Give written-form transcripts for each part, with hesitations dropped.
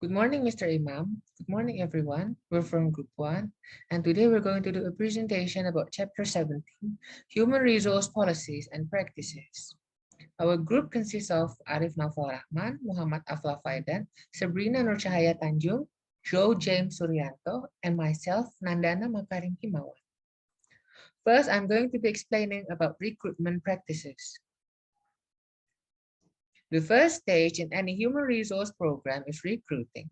Good morning, Mr. Imam. Good morning, everyone. We're from Group 1, and today we're going to do a presentation about Chapter 17, Human Resource Policies and Practices. Our group consists of Arif Naufal Rahman, Muhammad Afla Faidan, Sabrina Nurcahaya Tanjung, Joe James Suryanto, and myself, Nandana Makarim Himawan. First, I'm going to be explaining about recruitment practices. The first stage in any human resource program is recruiting,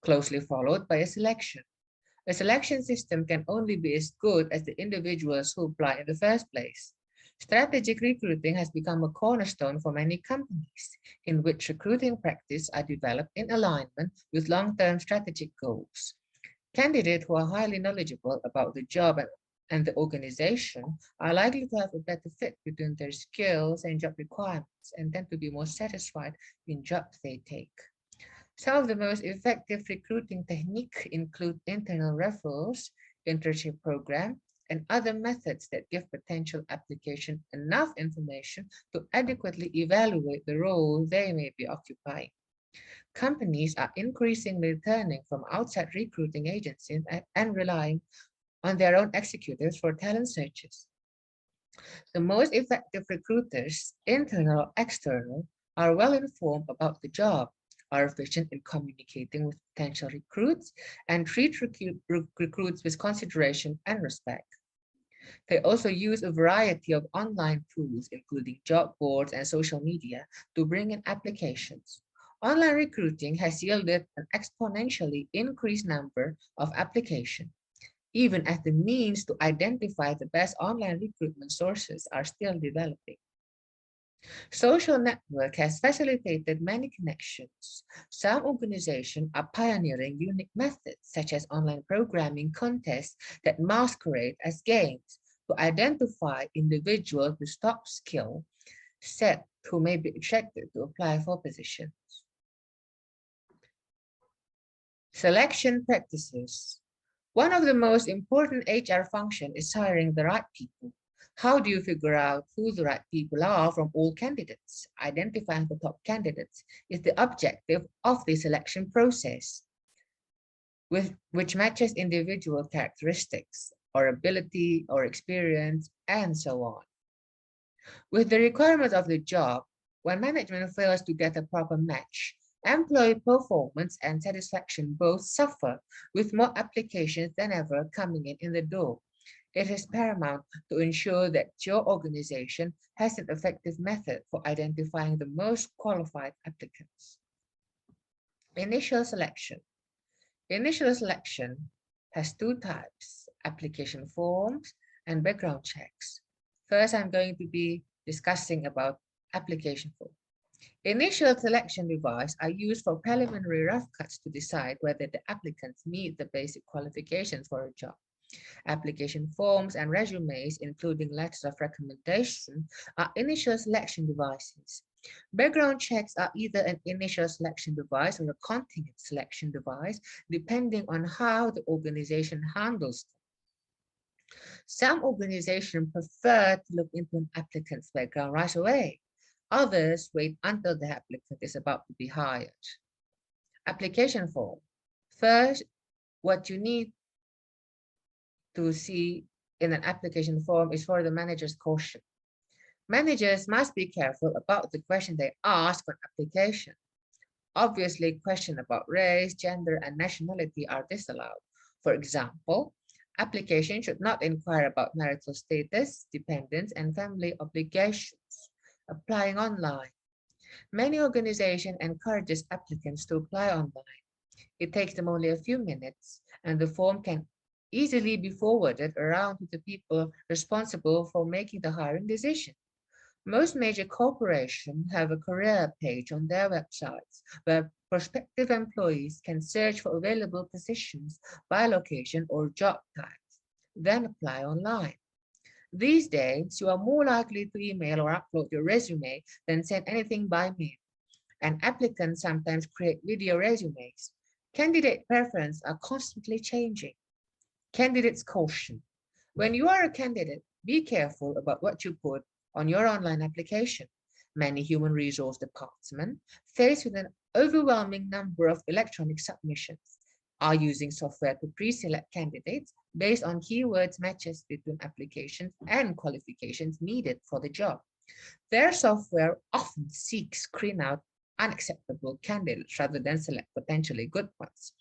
closely followed by a selection. A selection system can only be as good as the individuals who apply in the first place. Strategic recruiting has become a cornerstone for many companies, in which recruiting practices are developed in alignment with long-term strategic goals. Candidates who are highly knowledgeable about the job and the organization are likely to have a better fit between their skills and job requirements and tend to be more satisfied in jobs they take. Some of the most effective recruiting techniques include internal referrals, internship program, and other methods that give potential applicants enough information to adequately evaluate the role they may be occupying. Companies are increasingly turning from outside recruiting agencies and relying on their own executives for talent searches. The most effective recruiters, internal or external, are well informed about the job, are efficient in communicating with potential recruits, and treat recruits with consideration and respect. They also use a variety of online tools, including job boards and social media, to bring in applications. Online recruiting has yielded an exponentially increased number of applications, even as the means to identify the best online recruitment sources are still developing. Social network has facilitated many connections. Some organizations are pioneering unique methods, such as online programming contests that masquerade as games to identify individuals with top skill set who may be attracted to apply for positions. Selection practices. One of the most important HR functions is hiring the right people. How do you figure out who the right people are from all candidates? Identifying the top candidates is the objective of the selection process, which matches individual characteristics, or ability, or experience, and so on. With the requirements of the job, when management fails to get a proper match, employee performance and satisfaction both suffer, with more applications than ever coming in the door. It is paramount to ensure that your organization has an effective method for identifying the most qualified applicants. Initial selection. Initial selection has two types: application forms and background checks. First, I'm going to be discussing about application form. Initial selection devices are used for preliminary rough cuts to decide whether the applicants meet the basic qualifications for a job. Application forms and resumes, including letters of recommendation, are initial selection devices. Background checks are either an initial selection device or a contingent selection device, depending on how the organization handles them. Some organizations prefer to look into an applicant's background right away. Others wait until the applicant is about to be hired. Application form. First, what you need to see in an application form is for the manager's caution. Managers must be careful about the question they ask on application. Obviously, questions about race, gender, and nationality are disallowed. For example, application should not inquire about marital status, dependents, and family obligations. Applying online. Many organizations encourages applicants to apply online. It takes them only a few minutes, and the form can easily be forwarded around to the people responsible for making the hiring decision. Most major corporations have a career page on their websites where prospective employees can search for available positions by location or job types, then apply online. These days, you are more likely to email or upload your resume than send anything by mail, and applicants sometimes create video resumes. Candidate preferences are constantly changing. Candidate's caution. When you are a candidate, be careful about what you put on your online application. Many human resource departments, faced with an Overwhelming number of electronic submissions are using software to pre-select candidates based on keywords matches between applications and qualifications needed for the job. Their software often seeks screen out unacceptable candidates rather than select potentially good ones.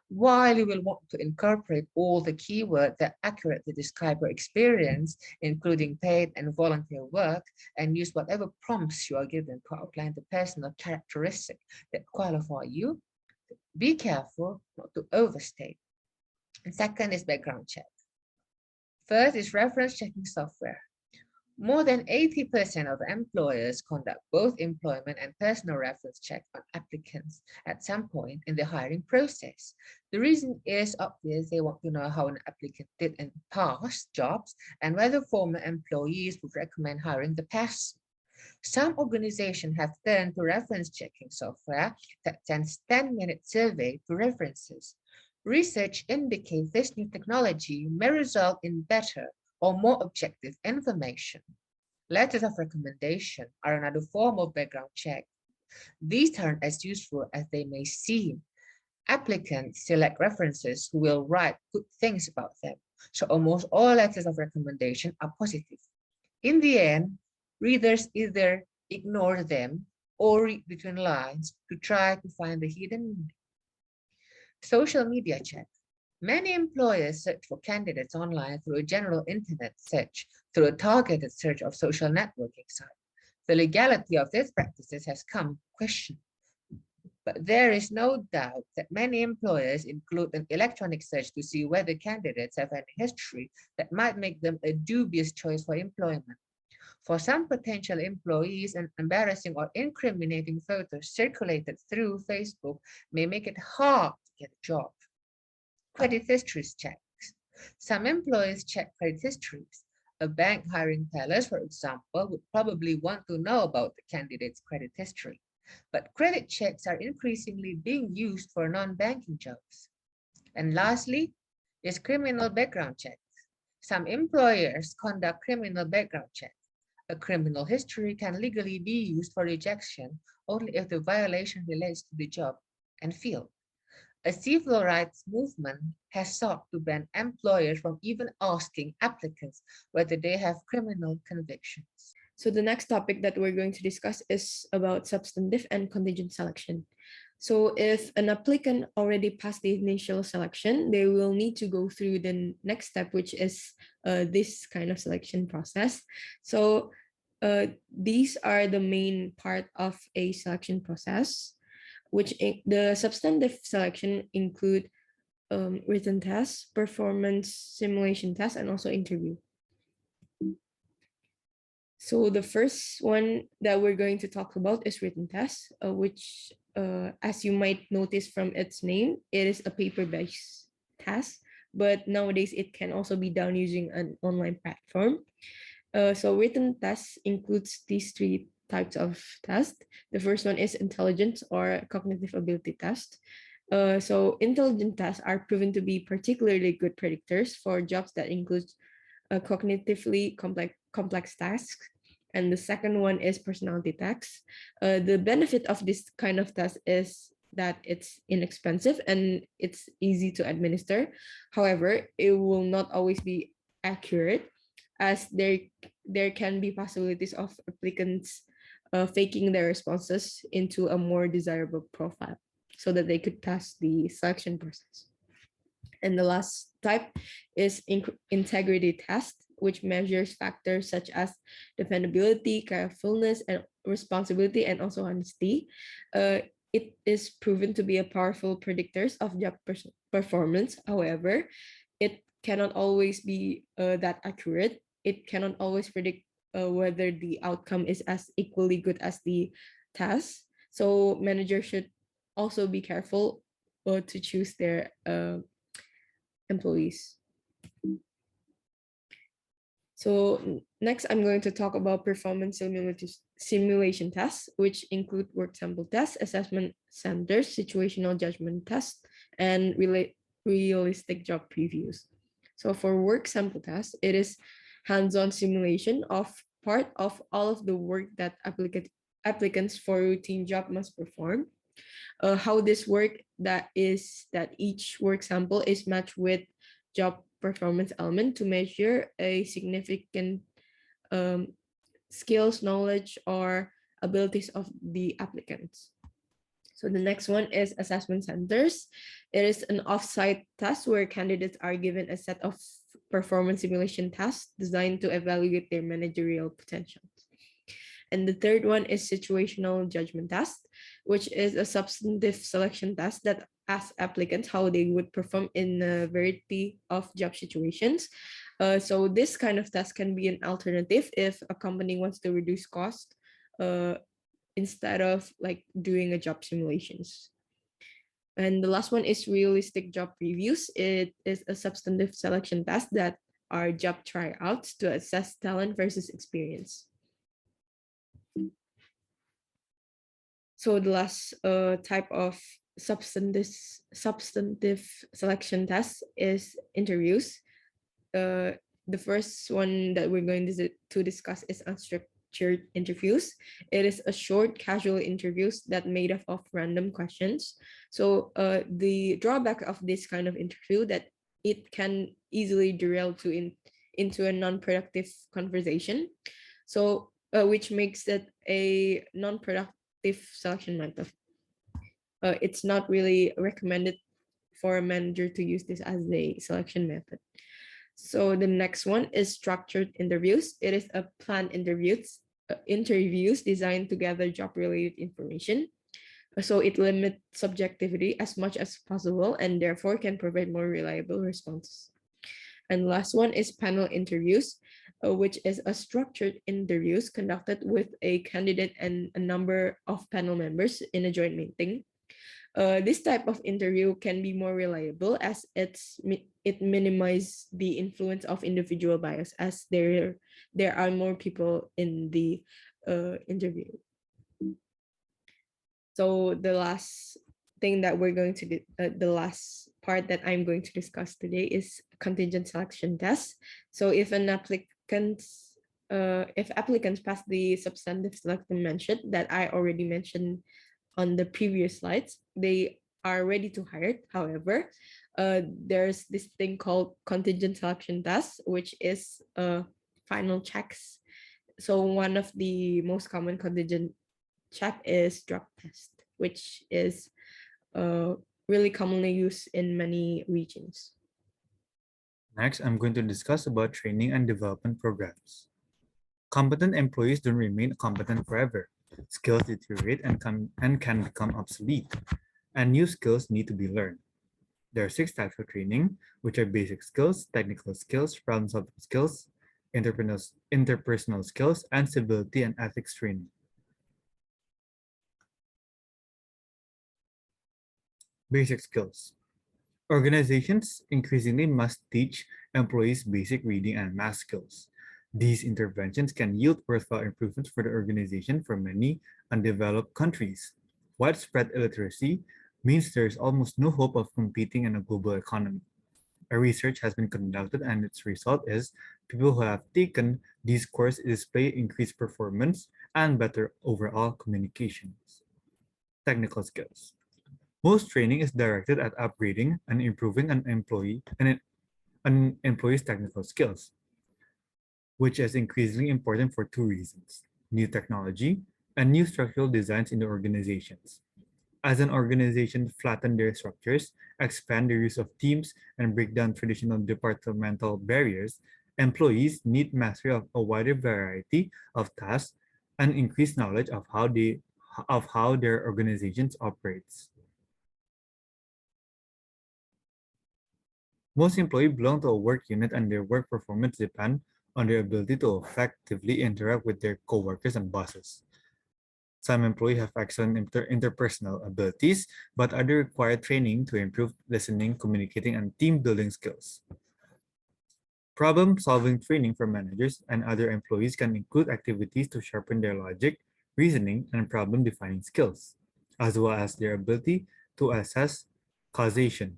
While you will want to incorporate all the keywords that accurately describe your experience, including paid and volunteer work, and use whatever prompts you are given to outline the personal characteristics that qualify you, be careful not to overstate. And second is background check. First is reference checking software. More than 80% of employers conduct both employment and personal reference checks on applicants at some point in the hiring process. The reason is obvious. They want to know how an applicant did in past jobs and whether former employees would recommend hiring the person. Some organizations have turned to reference checking software that sends 10-minute survey to references. Research indicates this new technology may result in better or more objective information. Letters of recommendation are another form of background check. These aren't as useful as they may seem. Applicants select references who will write good things about them, so almost all letters of recommendation are positive. In the end, readers either ignore them or read between lines to try to find the hidden meaning. Social media check. Many employers search for candidates online through a general internet search, through a targeted search of social networking sites. The legality of these practices has come questioned, but there is no doubt that many employers include an electronic search to see whether candidates have any history that might make them a dubious choice for employment. For some potential employees, an embarrassing or incriminating photo circulated through Facebook may make it hard to get a job. Credit histories checks. Some employers check credit histories. A bank hiring tellers, for example, would probably want to know about the candidate's credit history. But credit checks are increasingly being used for non-banking jobs. And lastly, is criminal background checks. Some employers conduct criminal background checks. A criminal history can legally be used for rejection only if the violation relates to the job and field. A civil rights movement has sought to ban employers from even asking applicants whether they have criminal convictions. So the next topic that we're going to discuss is about substantive and contingent selection. So if an applicant already passed the initial selection, they will need to go through the next step, which is this kind of selection process. So these are the main part of a selection process, which the substantive selection include written tests, performance simulation tests, and also interview. So the first one that we're going to talk about is written tests, which, as you might notice from its name, it is a paper-based test, but nowadays it can also be done using an online platform. So written tests includes these three types of tests. The first one is intelligence or cognitive ability test. So intelligent tests are proven to be particularly good predictors for jobs that include cognitively complex tasks. And the second one is personality tests. The benefit of this kind of test is that it's inexpensive and it's easy to administer. However, it will not always be accurate, as there can be possibilities of applicants faking their responses into a more desirable profile so that they could pass the selection process. And the last type is integrity test, which measures factors such as dependability, carefulness, and responsibility, and also honesty. It is proven to be a powerful predictors of job performance. However, it cannot always be that accurate. It cannot always predict whether the outcome is as equally good as the task. So managers should also be careful to choose their employees. So next, I'm going to talk about performance simulation tests, which include work sample tests, assessment centers, situational judgment tests, and realistic job previews. So for work sample tests, it is hands-on simulation of part of all of the work that applicants for routine job must perform. How this work that is that each work sample is matched with job performance element to measure a significant um, skills, knowledge, or abilities of the applicants. So the next one is assessment centers. It is an off-site test where candidates are given a set of performance simulation tasks designed to evaluate their managerial potential. And the third one is situational judgment test, which is a substantive selection test that asks applicants how they would perform in a variety of job situations. So this kind of test can be an alternative if a company wants to reduce cost uh, instead of like doing a job simulations. And the last one is realistic job reviews. It is a substantive selection test that are job tryouts to assess talent versus experience. So the last type of substantive selection test is interviews. The first one that we're going to discuss is unstructured interviews. It is a short, casual interviews that made up of random questions. So the drawback of this kind of interview that it can easily derail into a non-productive conversation. So which makes it a non-productive selection method. It's not really recommended for a manager to use this as a selection method. So the next one is structured interviews. It is a planned interviews designed to gather job-related information. So it limits subjectivity as much as possible and therefore can provide more reliable responses. And last one is panel interviews, which is a structured interviews conducted with a candidate and a number of panel members in a joint meeting. This type of interview can be more reliable as it minimizes the influence of individual bias as there are more people in the interview. So the last thing that we're going to do, the last part that I'm going to discuss today is contingent selection test. So if applicants pass the substantive selection mentioned that I already mentioned on the previous slides, they are ready to hire. However, there's this thing called contingent selection test, which is final checks. So one of the most common contingent check is drug test, which is really commonly used in many regions. Next, I'm going to discuss about training and development programs. Competent employees don't remain competent forever. Skills deteriorate and can become obsolete, and new skills need to be learned. There are 6 types of training, which are basic skills, technical skills, problem-solving skills, interpersonal skills, and civility and ethics training. Basic skills. Organizations increasingly must teach employees basic reading and math skills. These interventions can yield worthwhile improvements for the organization for many undeveloped countries. Widespread illiteracy means there is almost no hope of competing in a global economy. A research has been conducted and its result is people who have taken these courses display increased performance and better overall communications. Technical skills. Most training is directed at upgrading and improving an employee's technical skills, which is increasingly important for 2 reasons: new technology and new structural designs in the organizations. As an organization flatten their structures, expand the use of teams, and break down traditional departmental barriers, employees need mastery of a wider variety of tasks and increased knowledge of how their organizations operates. Most employees belong to a work unit and their work performance depend on their ability to effectively interact with their coworkers and bosses. Some employees have excellent interpersonal abilities, but others require training to improve listening, communicating, and team building skills. Problem-solving training for managers and other employees can include activities to sharpen their logic, reasoning, and problem-defining skills, as well as their ability to assess causation.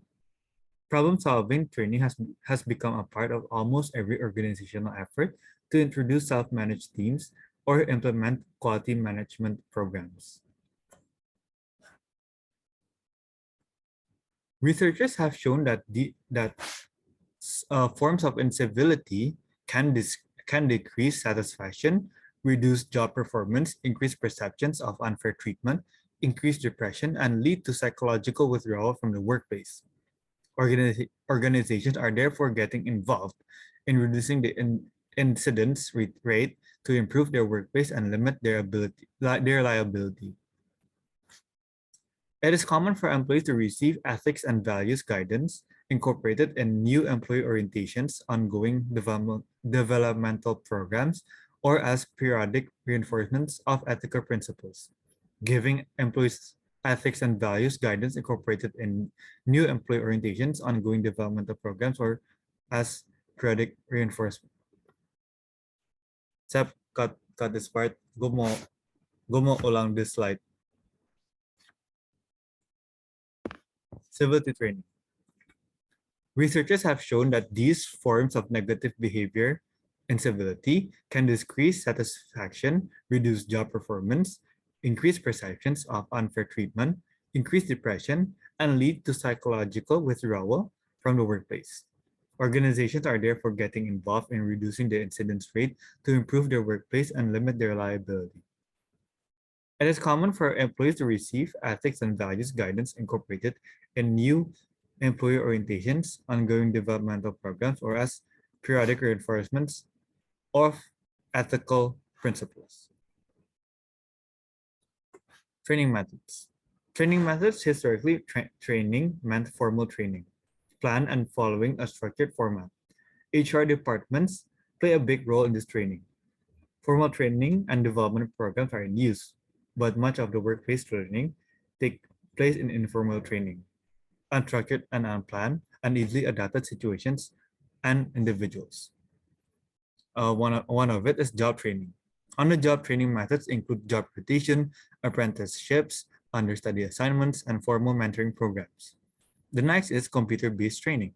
Problem-solving training has become a part of almost every organizational effort to introduce self-managed teams or implement quality management programs. Researchers have shown that forms of incivility can decrease satisfaction, reduce job performance, increase perceptions of unfair treatment, increase depression, and lead to psychological withdrawal from the workplace. Organizations are therefore getting involved in reducing the incidence rate to improve their workplace and limit their liability. It is common for employees to receive ethics and values guidance incorporated in new employee orientations, ongoing developmental programs, or as periodic reinforcements of ethical principles. Giving employees ethics and values guidance incorporated in new employee orientations, ongoing developmental programs, or as periodic reinforcement. Sep, cut this part. Go mo ulang this slide. Civility training. Researchers have shown that these forms of negative behavior, incivility, can decrease satisfaction, reduce job performance, increase perceptions of unfair treatment, increase depression, and lead to psychological withdrawal from the workplace. Organizations are therefore getting involved in reducing the incidence rate to improve their workplace and limit their liability. It is common for employees to receive ethics and values guidance incorporated in new employee orientations, ongoing developmental programs, or as periodic reinforcements of ethical principles. Training methods. Training methods historically training meant formal training, planned and following a structured format. HR departments play a big role in this training. Formal training and development programs are in use, but much of the workplace learning takes place in informal training, unstructured and unplanned, and easily adapted situations and individuals. One of it is job training. On-the-job training methods include job rotation, apprenticeships, understudy assignments, and formal mentoring programs. The next is computer-based training.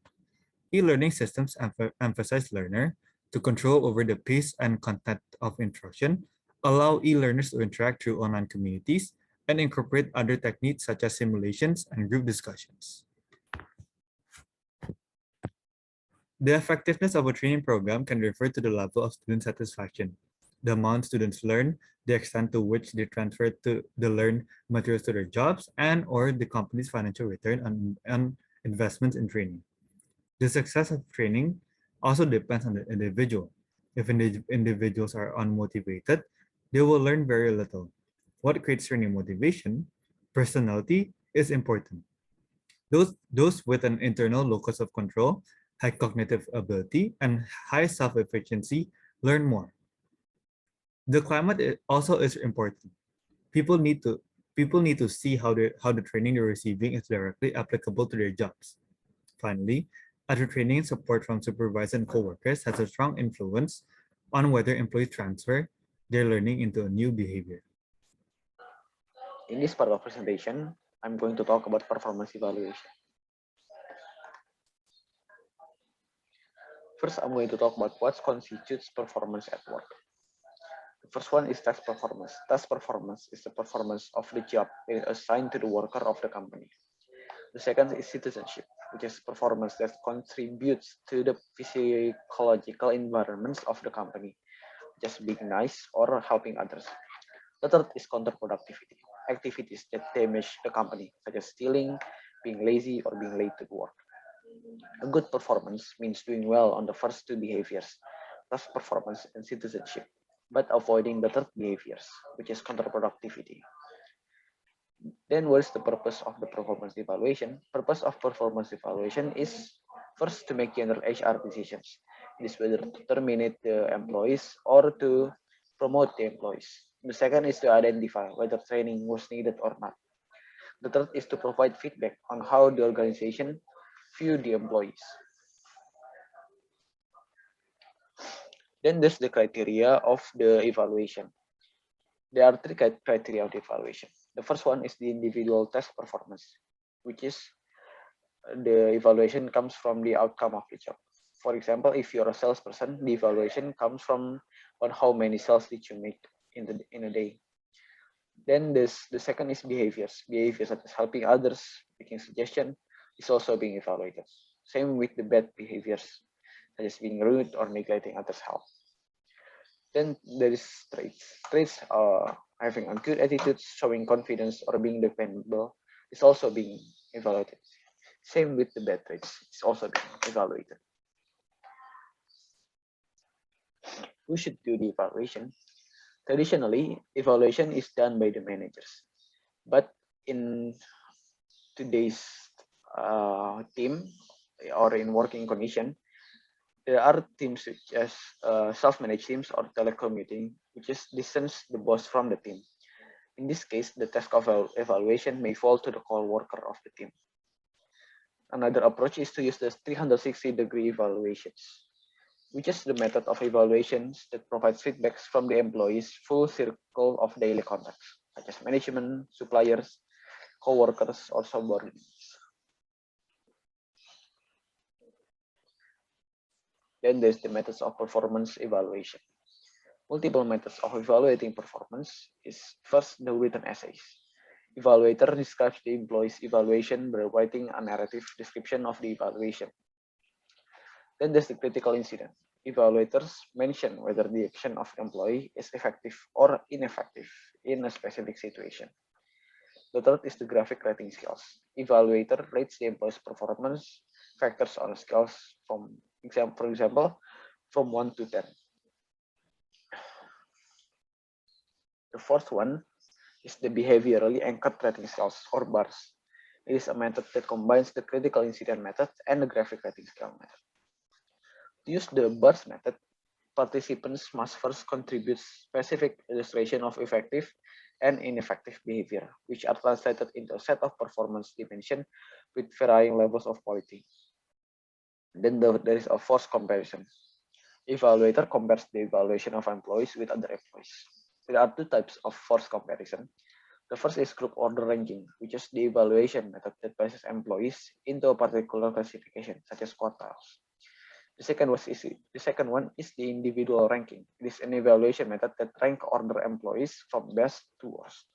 E-learning systems emphasize learner to control over the pace and content of instruction, allow e-learners to interact through online communities, and incorporate other techniques such as simulations and group discussions. The effectiveness of a training program can refer to the level of student satisfaction, the amount students learn, the extent to which they transfer the learned materials to their jobs, and or the company's financial return on investments in training. The success of training also depends on the individual. If individuals are unmotivated, they will learn very little. What creates training motivation? Personality is important. Those with an internal locus of control, high cognitive ability, and high self-efficiency learn more. The climate also is important. People need to see how the training they're receiving is directly applicable to their jobs. Finally, other training support from supervisors and coworkers has a strong influence on whether employees transfer their learning into a new behavior. In this part of presentation, I'm going to talk about performance evaluation. First, I'm going to talk about what constitutes performance at work. The first one is task performance. Task performance is the performance of the job assigned to the worker of the company. The second is citizenship, which is performance that contributes to the physiological environments of the company, just being nice or helping others. The third is counterproductivity, activities that damage the company, such as stealing, being lazy, or being late to work. A good performance means doing well on the first two behaviors, task performance and citizenship, but avoiding the third behaviors, which is counterproductivity. Then what's the purpose of the performance evaluation? Purpose of performance evaluation is first to make general HR decisions. It is whether to terminate the employees or to promote the employees. The second is to identify whether training was needed or not. The third is to provide feedback on how the organization view the employees. Then there's the criteria of the evaluation. There are three criteria of the evaluation. The first one is the individual task performance, which is the evaluation comes from the outcome of the job. For example, if you're a salesperson, the evaluation comes from on how many sales did you make in a day. Then the second is behaviors. Behaviors such as helping others, making suggestion, is also being evaluated. Same with the bad behaviors, such as being rude or neglecting others' help. Then there is traits. Traits are having a good attitude, showing confidence, or being dependable is also being evaluated. Same with the bad traits, it's also being evaluated. Who should do the evaluation? Traditionally, evaluation is done by the managers. But in today's team or in working condition, there are teams such as self-managed teams or telecommuting, which is distance the boss from the team. In this case, the task of evaluation may fall to the co-worker of the team. Another approach is to use the 360-degree evaluations, which is the method of evaluations that provides feedbacks from the employees' full circle of daily contacts, such as management, suppliers, co-workers, or subordinates. Then there's the methods of performance evaluation. Multiple methods of evaluating performance is first the written essays. Evaluator describes the employee's evaluation by writing a narrative description of the evaluation. Then there's the critical incident. Evaluators mention whether the action of employee is effective or ineffective in a specific situation. The third is the graphic rating skills. Evaluator rates the employee's performance factors on scales from for example, from 1 to 10. The fourth one is the behaviorally anchored rating scales or bars. It is a method that combines the critical incident method and the graphic rating scale method. To use the bars method, participants must first contribute specific illustration of effective and ineffective behavior, which are translated into a set of performance dimensions with varying levels of quality. Then there is a force comparison. Evaluator compares the evaluation of employees with other employees. There are two types of force comparison. The first is group order ranking, which is the evaluation method that places employees into a particular classification, such as quartiles. The second one is the individual ranking. It is an evaluation method that rank order employees from best to worst.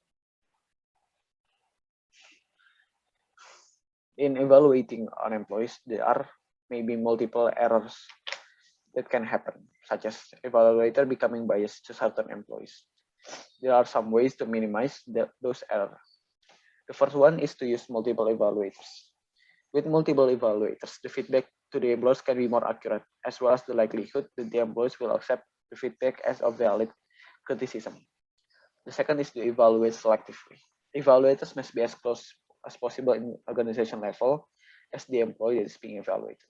In evaluating on employees, there are maybe multiple errors that can happen, such as evaluator becoming biased to certain employees. There are some ways to minimize those errors. The first one is to use multiple evaluators. With multiple evaluators, the feedback to the employees can be more accurate, as well as the likelihood that the employees will accept the feedback as a valid criticism. The second is to evaluate selectively. Evaluators must be as close as possible in organization level as the employee that is being evaluated.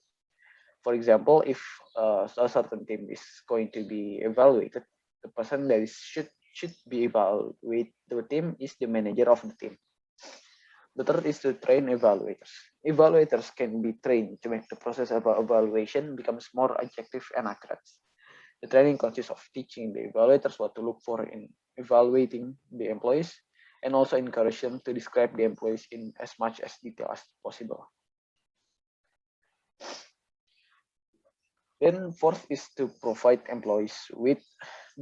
For example, if a certain team is going to be evaluated, the person that should be evaluated the team is the manager of the team. The third is to train evaluators. Evaluators can be trained to make the process of evaluation becomes more objective and accurate. The training consists of teaching the evaluators what to look for in evaluating the employees, and also encourage them to describe the employees in as much as detail as possible. Then fourth is to provide employees with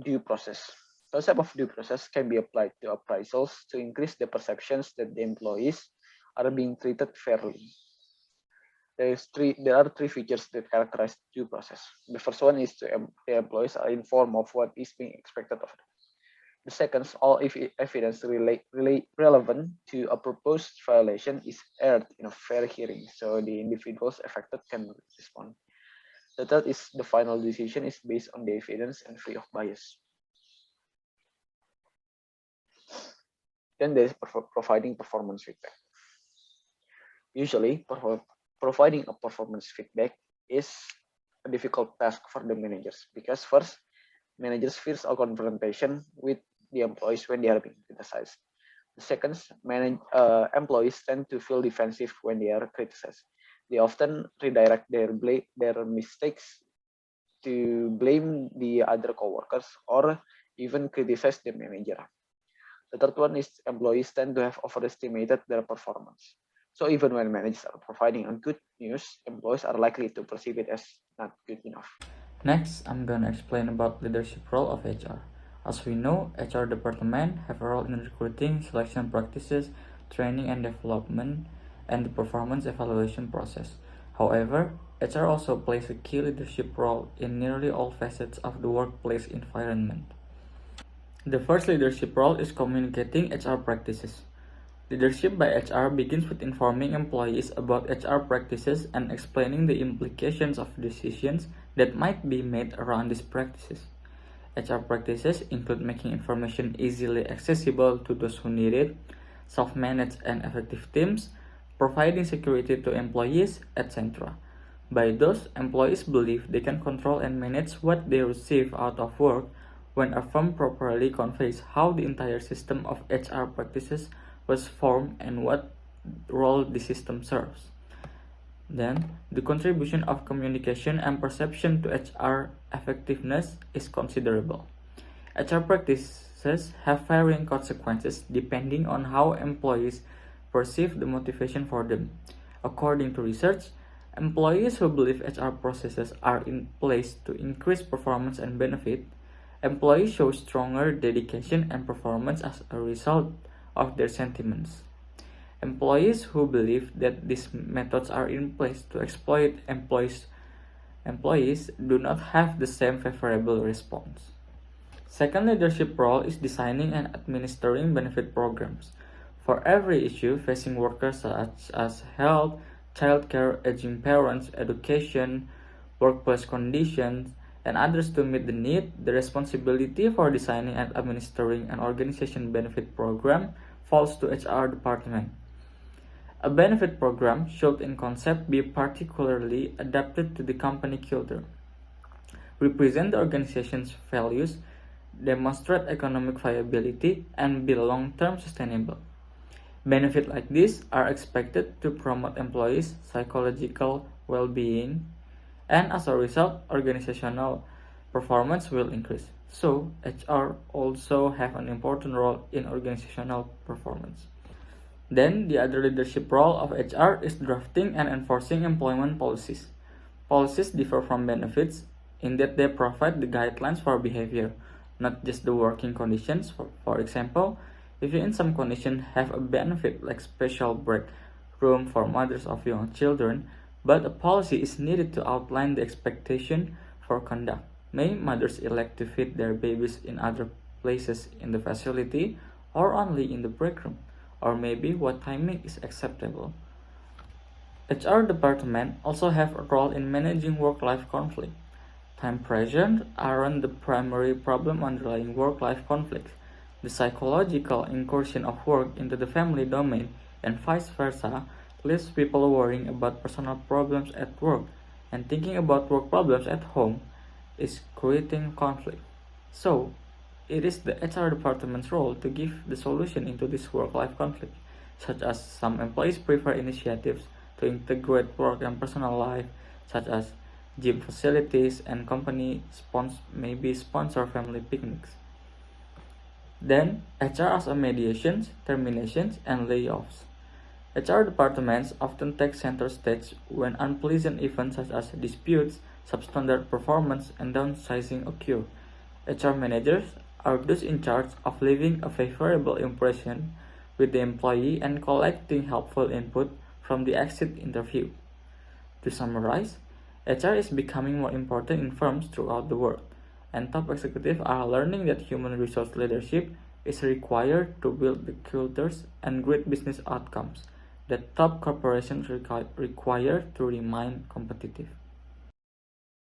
due process. The concept of due process can be applied to appraisals to increase the perceptions that the employees are being treated fairly. There are three features that characterize due process. The first one is the employees are informed of what is being expected of them. The second, all evidence relevant to a proposed violation is aired in a fair hearing, so the individuals affected can respond. The third is the final decision is based on the evidence and free of bias. Then there is providing performance feedback. Usually, providing a performance feedback is a difficult task for the managers because first, managers fears a confrontation with the employees when they are being criticized. The second, employees tend to feel defensive when they are criticized. They often redirect their mistakes to blame the other coworkers or even criticize the manager. The third one is employees tend to have overestimated their performance. So even when managers are providing a good news, employees are likely to perceive it as not good enough. Next, I'm gonna explain about leadership role of HR. As we know, HR department have a role in recruiting, selection practices, training and development, and the performance evaluation process. However, HR also plays a key leadership role in nearly all facets of the workplace environment. The first leadership role is communicating HR practices. Leadership by HR begins with informing employees about HR practices and explaining the implications of decisions that might be made around these practices. HR practices include making information easily accessible to those who need it, self-managed and effective teams, providing security to employees, etc. By those, employees believe they can control and manage what they receive out of work when a firm properly conveys how the entire system of HR practices was formed and what role the system serves. Then, the contribution of communication and perception to HR effectiveness is considerable. HR practices have varying consequences depending on how employees perceive the motivation for them. According to research, employees who believe HR processes are in place to increase performance and benefit, employees show stronger dedication and performance as a result of their sentiments. Employees who believe that these methods are in place to exploit employees do not have the same favorable response. Second leadership role is designing and administering benefit programs. For every issue facing workers such as health, childcare, aging parents, education, workplace conditions, and others to meet the need, the responsibility for designing and administering an organization benefit program falls to HR department. A benefit program should in concept be particularly adapted to the company culture, represent the organization's values, demonstrate economic viability, and be long-term sustainable. Benefits like this are expected to promote employees' psychological well-being, and as a result, organizational performance will increase. So, HR also have an important role in organizational performance. Then, the other leadership role of HR is drafting and enforcing employment policies. Policies differ from benefits in that they provide the guidelines for behavior, not just the working conditions. For example, if you in some condition have a benefit like special break room for mothers of young children, but a policy is needed to outline the expectation for conduct. May mothers elect to feed their babies in other places in the facility or only in the break room? Or maybe what timing is acceptable. HR department also have a role in managing work-life conflict. Time pressures aren't the primary problem underlying work-life conflict. The psychological incursion of work into the family domain and vice versa leaves people worrying about personal problems at work and thinking about work problems at home is creating conflict. So, it is the HR department's role to give the solution into this work-life conflict, such as some employees prefer initiatives to integrate work and personal life, such as gym facilities and company maybe sponsor family picnics. Then, HR as a mediations, terminations, and layoffs. HR departments often take center stage when unpleasant events such as disputes, substandard performance, and downsizing occur. HR managers are those in charge of leaving a favorable impression with the employee and collecting helpful input from the exit interview. To summarize, HR is becoming more important in firms throughout the world, and top executives are learning that human resource leadership is required to build the cultures and great business outcomes that top corporations require to remain competitive.